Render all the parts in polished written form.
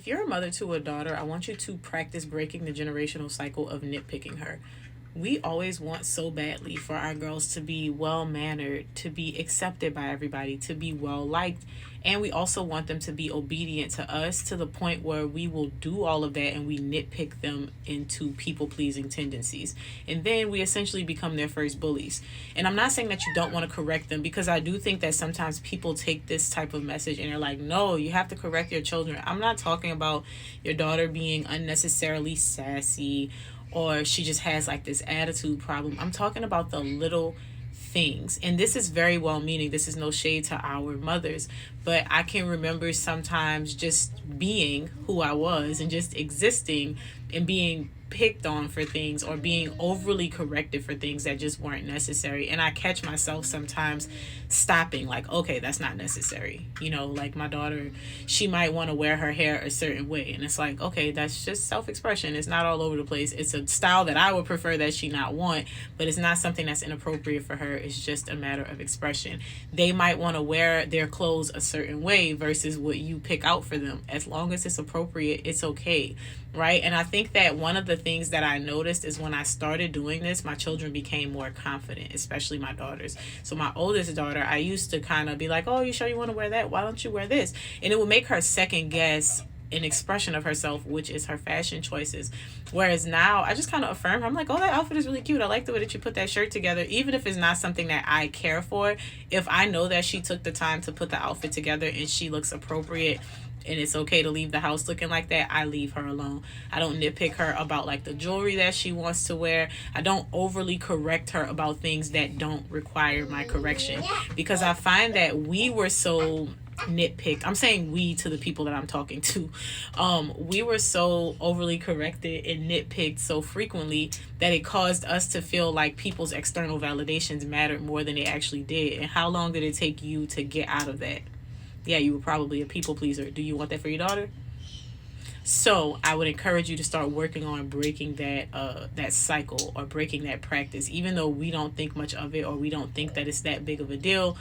if you're a mother to a daughter, I want you to practice breaking the generational cycle of nitpicking her. We always want so badly for our girls to be well mannered, to be accepted by everybody, to be well liked. And we also want them to be obedient to us to the point where we will do all of that and we nitpick them into people pleasing tendencies. And then we essentially become their first bullies. And I'm not saying that you don't want to correct them, because I do think that sometimes people take this type of message and they're like, no, you have to correct your children. I'm not talking about your daughter being unnecessarily sassy or she just has like this attitude problem. I'm talking about the little things. And this is very well meaning. This is no shade to our mothers. But I can remember sometimes just being who I was and just existing and being picked on for things or being overly corrected for things that just weren't necessary. And I catch myself sometimes stopping, like, okay, that's not necessary. You know, like my daughter, she might want to wear her hair a certain way. And it's like, okay, that's just self-expression. It's not all over the place. It's a style that I would prefer that she not want, but it's not something that's inappropriate for her. It's just a matter of expression. They might want to wear their clothes a certain way versus what you pick out for them. As long as it's appropriate, it's okay. Right. And I think that one of the things that I noticed is when I started doing this, my children became more confident, especially my daughters. So my oldest daughter, I used to kind of be like, oh, you sure you want to wear that? Why don't you wear this? And it would make her second guess an expression of herself, which is her fashion choices. Whereas now I just kind of affirm her. I'm like, oh, that outfit is really cute. I like the way that you put that shirt together. Even if it's not something that I care for, if I know that she took the time to put the outfit together and she looks appropriate and it's okay to leave the house looking like that, I leave her alone. I don't nitpick her about like the jewelry that she wants to wear. I don't overly correct her about things that don't require my correction, because I find that we were so nitpicked. I'm saying we to the people that I'm talking to. We were so overly corrected and nitpicked so frequently that it caused us to feel like people's external validations mattered more than they actually did. And how long did it take you to get out of that? Yeah, you were probably a people pleaser. Do you want that for your daughter? So I would encourage you to start working on breaking that cycle or breaking that practice. Even though we don't think much of it or we don't think that it's that big of a deal,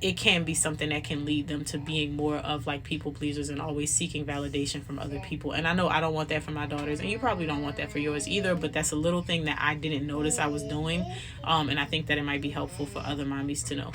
it can be something that can lead them to being more of like people pleasers and always seeking validation from other people. And I know I don't want that for my daughters, and you probably don't want that for yours either, but that's a little thing that I didn't notice I was doing. And I think that it might be helpful for other mommies to know.